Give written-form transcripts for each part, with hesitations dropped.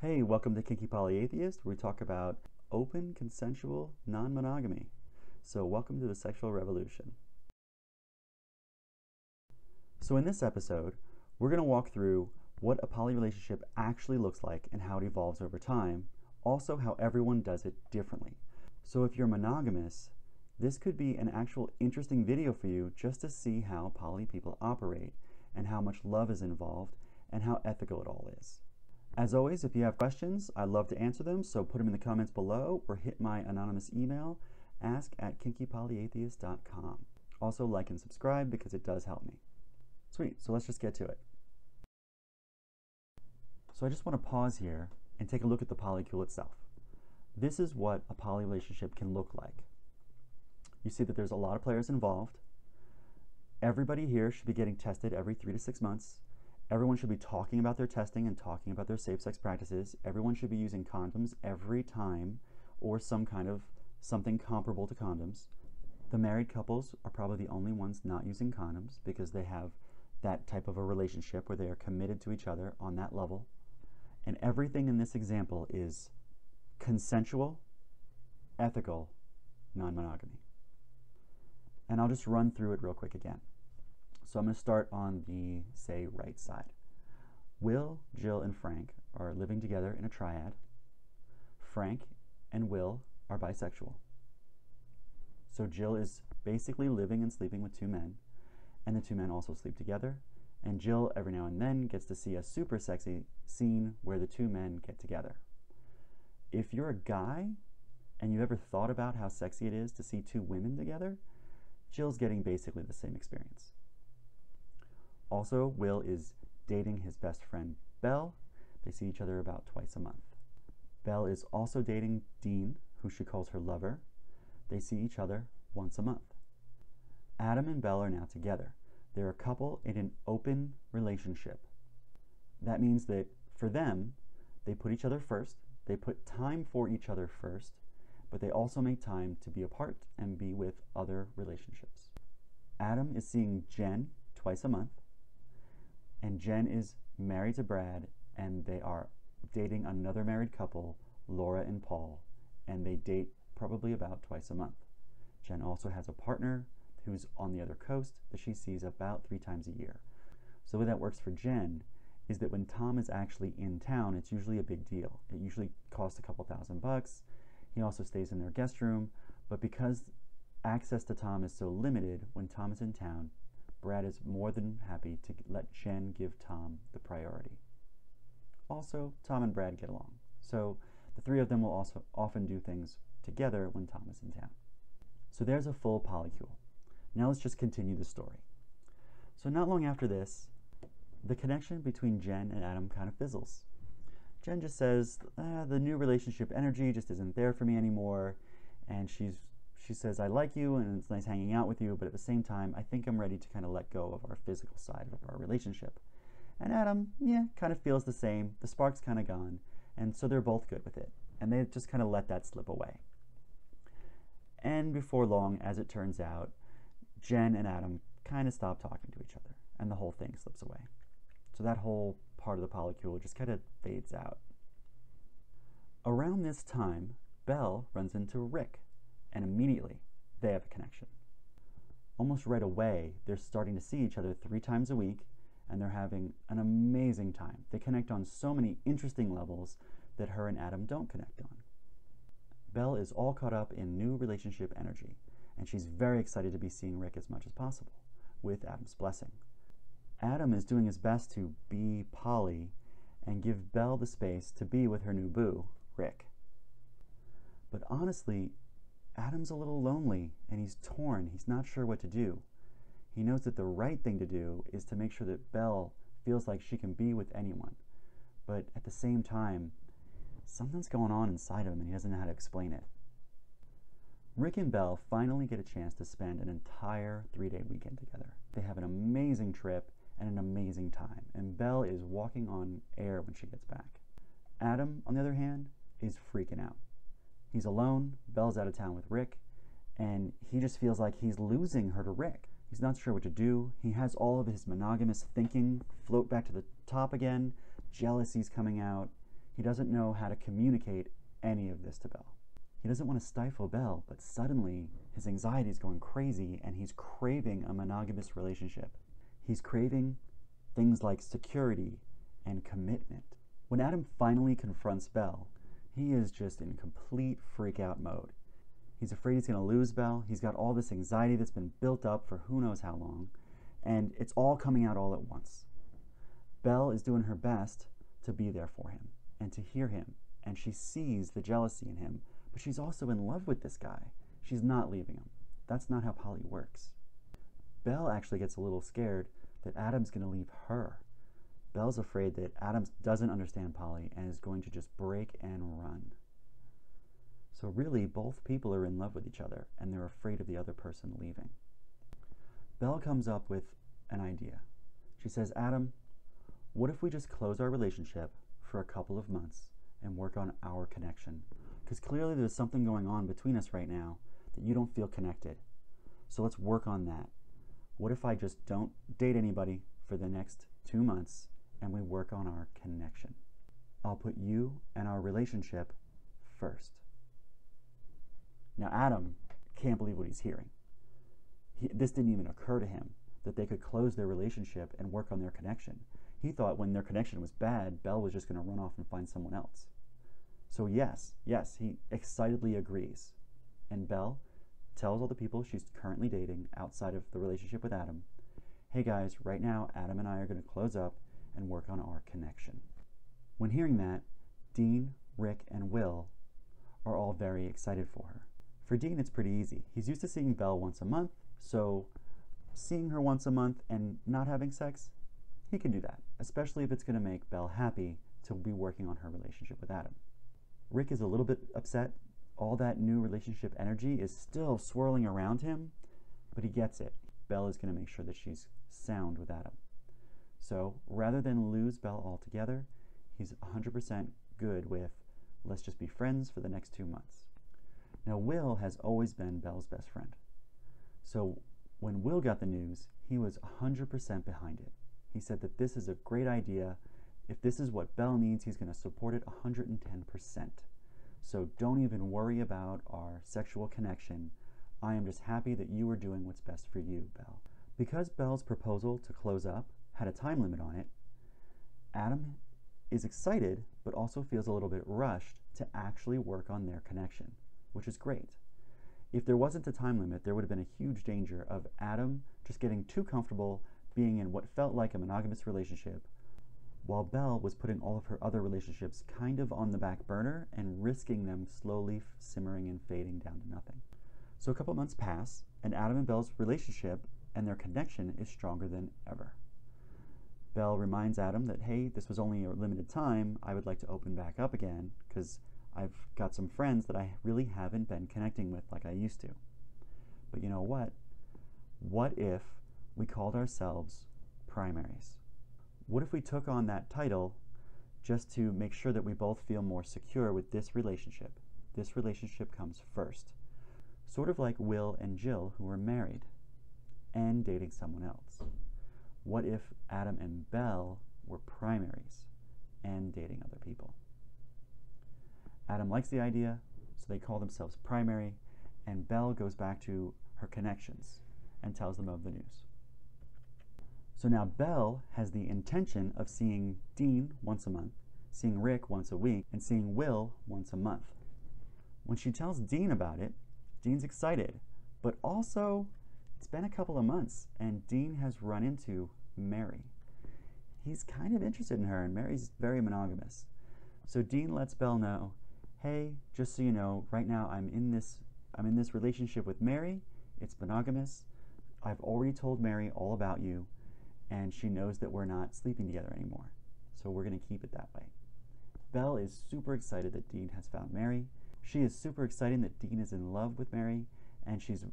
Hey, welcome to Kinky Polyatheist, where we talk about open, consensual, non-monogamy. So welcome to the sexual revolution. So in this episode, we're going to walk through what a poly relationship actually looks like and how it evolves over time, also how everyone does it differently. So if you're monogamous, this could be an actual interesting video for you just to see how poly people operate and how much love is involved and how ethical it all is. As always, if you have questions, I'd love to answer them, so put them in the comments below or hit my anonymous email, ask@kinkypolyatheist.com. Also, like and subscribe because it does help me. Sweet, so let's just get to it. So I just want to pause here and take a look at the polycule itself. This is what a poly relationship can look like. You see that there's a lot of players involved. Everybody here should be getting tested every 3 to 6 months. Everyone should be talking about their testing and talking about their safe sex practices. Everyone should be using condoms every time or something comparable to condoms. The married couples are probably the only ones not using condoms because they have that type of a relationship where they are committed to each other on that level. And everything in this example is consensual, ethical, non-monogamy. And I'll just run through it real quick again. So I'm going to start on the, say, right side. Will, Jill, and Frank are living together in a triad. Frank and Will are bisexual. So Jill is basically living and sleeping with two men, and the two men also sleep together. And Jill, every now and then, gets to see a super sexy scene where the two men get together. If you're a guy and you ever thought about how sexy it is to see two women together, Jill's getting basically the same experience. Also, Will is dating his best friend, Belle. They see each other about twice a month. Belle is also dating Dean, who she calls her lover. They see each other once a month. Adam and Belle are now together. They're a couple in an open relationship. That means that for them, they put each other first. They put time for each other first, but they also make time to be apart and be with other relationships. Adam is seeing Jen twice a month. And Jen is married to Brad, and they are dating another married couple, Laura and Paul, and they date probably about twice a month. Jen also has a partner who's on the other coast that she sees about 3 times a year. So the way that works for Jen is that when Tom is actually in town, it's usually a big deal. It usually costs a couple $1,000. He also stays in their guest room, but because access to Tom is so limited, when Tom is in town, Brad is more than happy to let Jen give Tom the priority. Also, Tom and Brad get along, so the three of them will also often do things together when Tom is in town. So there's a full polycule. Now let's just continue the story. So not long after this, the connection between Jen and Adam kind of fizzles. Jen just says, the new relationship energy just isn't there for me anymore, and she says, I like you and it's nice hanging out with you, but at the same time, I think I'm ready to kind of let go of our physical side of our relationship. And Adam, kind of feels the same. The spark's kind of gone, and so they're both good with it. And they just kind of let that slip away. And before long, as it turns out, Jen and Adam kind of stop talking to each other, and the whole thing slips away. So that whole part of the polycule just kind of fades out. Around this time, Belle runs into Rick, and immediately they have a connection. Almost right away, they're starting to see each other 3 times a week, and they're having an amazing time. They connect on so many interesting levels that her and Adam don't connect on. Belle is all caught up in new relationship energy, and she's very excited to be seeing Rick as much as possible, with Adam's blessing. Adam is doing his best to be poly and give Belle the space to be with her new boo, Rick. But honestly, Adam's a little lonely and he's torn. He's not sure what to do. He knows that the right thing to do is to make sure that Belle feels like she can be with anyone. But at the same time, something's going on inside of him and he doesn't know how to explain it. Rick and Belle finally get a chance to spend an entire 3-day weekend together. They have an amazing trip and an amazing time, and Belle is walking on air when she gets back. Adam, on the other hand, is freaking out. He's alone, Belle's out of town with Rick, and he just feels like he's losing her to Rick. He's not sure what to do. He has all of his monogamous thinking float back to the top again. Jealousy's coming out. He doesn't know how to communicate any of this to Belle. He doesn't want to stifle Belle, but suddenly his anxiety is going crazy and he's craving a monogamous relationship. He's craving things like security and commitment. When Adam finally confronts Belle, he is just in complete freak out mode. He's afraid he's going to lose Belle. He's got all this anxiety that's been built up for who knows how long, and it's all coming out all at once. Belle is doing her best to be there for him and to hear him, and she sees the jealousy in him, but she's also in love with this guy. She's not leaving him. That's not how poly works. Belle actually gets a little scared that Adam's going to leave her. Belle's afraid that Adam doesn't understand poly and is going to just break and run. So really, both people are in love with each other and they're afraid of the other person leaving. Belle comes up with an idea. She says, Adam, what if we just close our relationship for a couple of months and work on our connection? Because clearly there's something going on between us right now that you don't feel connected. So let's work on that. What if I just don't date anybody for the next 2 months and we work on our connection? I'll put you and our relationship first. Now Adam can't believe what he's hearing. This didn't even occur to him that they could close their relationship and work on their connection. He thought when their connection was bad, Belle was just going to run off and find someone else. So yes, he excitedly agrees. And Belle tells all the people she's currently dating outside of the relationship with Adam, hey guys, right now Adam and I are going to close up and work on our connection. When hearing that, Dean, Rick, and Will are all very excited for her. For Dean, it's pretty easy. He's used to seeing Belle once a month, so seeing her once a month and not having sex, he can do that, especially if it's going to make Belle happy to be working on her relationship with Adam. Rick is a little bit upset. All that new relationship energy is still swirling around him, but he gets it. Belle is going to make sure that she's sound with Adam. So rather than lose Belle altogether, he's 100% good with, let's just be friends for the next 2 months. Now, Will has always been Belle's best friend. So when Will got the news, he was 100% behind it. He said that this is a great idea. If this is what Belle needs, he's going to support it 110%. So don't even worry about our sexual connection. I am just happy that you are doing what's best for you, Belle. Because Belle's proposal to close up had a time limit on it, Adam is excited, but also feels a little bit rushed to actually work on their connection, which is great. If there wasn't a time limit, there would have been a huge danger of Adam just getting too comfortable being in what felt like a monogamous relationship, while Belle was putting all of her other relationships kind of on the back burner and risking them slowly simmering and fading down to nothing. So a couple months pass, and Adam and Belle's relationship and their connection is stronger than ever. Belle reminds Adam that, hey, this was only a limited time. I would like to open back up again because I've got some friends that I really haven't been connecting with like I used to. But you know what? What if we called ourselves primaries? What if we took on that title just to make sure that we both feel more secure with this relationship? This relationship comes first. Sort of like Will and Jill, who were married and dating someone else. What if Adam and Belle were primaries and dating other people? Adam likes the idea, so they call themselves primary, and Belle goes back to her connections and tells them of the news. So now Belle has the intention of seeing Dean once a month, seeing Rick once a week, and seeing Will once a month. When she tells Dean about it, Dean's excited, but also it's been a couple of months and Dean has run into Mary. He's kind of interested in her, and Mary's very monogamous. So Dean lets Belle know, hey, just so you know, right now I'm in this relationship with Mary. It's monogamous. I've already told Mary all about you, and she knows that we're not sleeping together anymore. So we're going to keep it that way. Belle is super excited that Dean has found Mary. She is super excited that Dean is in love with Mary, and she's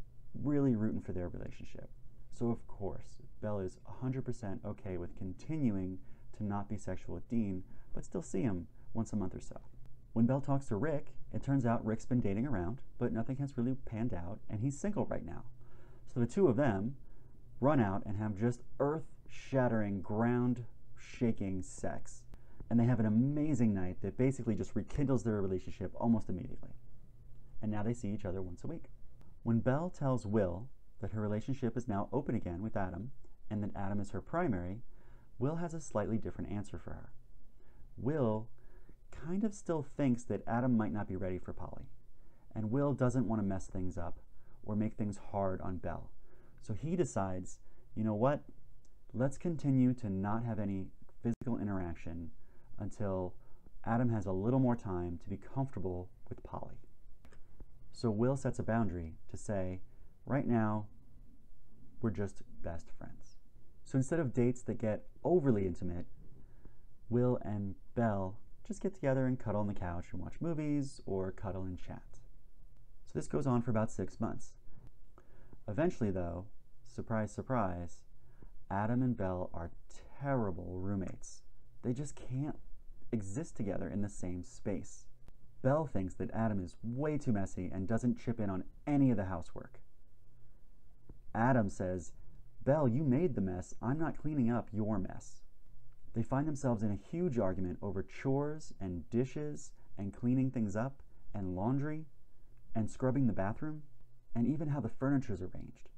really rooting for their relationship. So of course, Belle is 100% okay with continuing to not be sexual with Dean, but still see him once a month or so. When Belle talks to Rick, it turns out Rick's been dating around, but nothing has really panned out, and he's single right now. So the two of them run out and have just earth-shattering, ground-shaking sex. And they have an amazing night that basically just rekindles their relationship almost immediately. And now they see each other once a week. When Belle tells Will that her relationship is now open again with Adam and that Adam is her primary, Will has a slightly different answer for her. Will kind of still thinks that Adam might not be ready for poly, and Will doesn't want to mess things up or make things hard on Belle. So he decides, you know what, let's continue to not have any physical interaction until Adam has a little more time to be comfortable with poly. So Will sets a boundary to say, right now, we're just best friends. So instead of dates that get overly intimate, Will and Belle just get together and cuddle on the couch and watch movies or cuddle and chat. So this goes on for about 6 months. Eventually though, surprise, surprise, Adam and Belle are terrible roommates. They just can't exist together in the same space. Belle thinks that Adam is way too messy and doesn't chip in on any of the housework. Adam says, Belle, you made the mess. I'm not cleaning up your mess. They find themselves in a huge argument over chores and dishes and cleaning things up and laundry and scrubbing the bathroom and even how the furniture is arranged.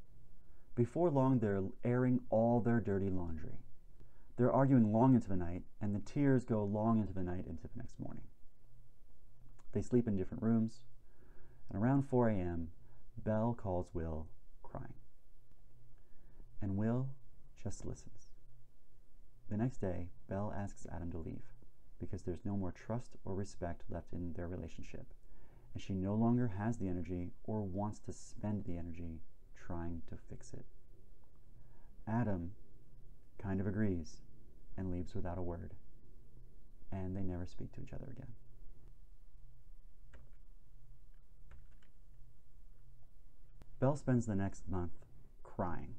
Before long, they're airing all their dirty laundry. They're arguing long into the night, and the tears go long into the night into the next morning. They sleep in different rooms, and around 4 a.m., Belle calls Will crying. And Will just listens. The next day, Belle asks Adam to leave because there's no more trust or respect left in their relationship, and she no longer has the energy or wants to spend the energy trying to fix it. Adam kind of agrees and leaves without a word, and they never speak to each other again. Belle spends the next month crying.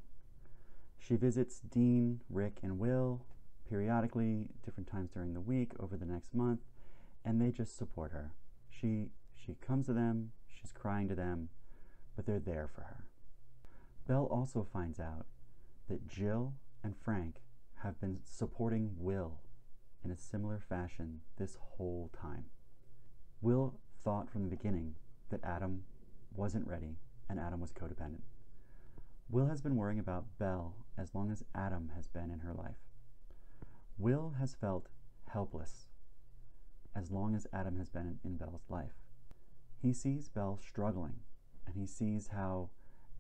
She visits Dean, Rick, and Will periodically, different times during the week over the next month, and they just support her. She comes to them, she's crying to them, but they're there for her. Belle also finds out that Jill and Frank have been supporting Will in a similar fashion this whole time. Will thought from the beginning that Adam wasn't ready and Adam was codependent. Will has been worrying about Belle as long as Adam has been in her life. Will has felt helpless as long as Adam has been in Belle's life. He sees Belle struggling, and he sees how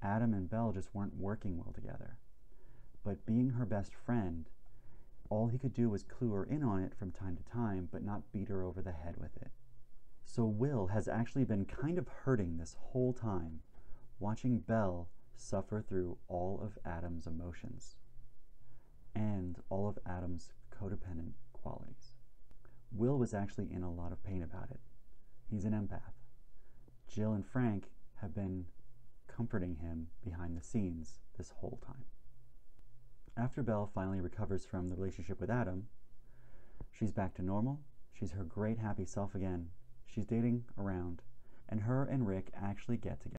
Adam and Belle just weren't working well together. But being her best friend, all he could do was clue her in on it from time to time, but not beat her over the head with it. So Will has actually been kind of hurting this whole time, watching Belle suffer through all of Adam's emotions and all of Adam's codependent qualities. Will was actually in a lot of pain about it. He's an empath. Jill and Frank have been comforting him behind the scenes this whole time. After Belle finally recovers from the relationship with Adam, she's back to normal. She's her great happy self again. She's dating around, and her and Rick actually get together.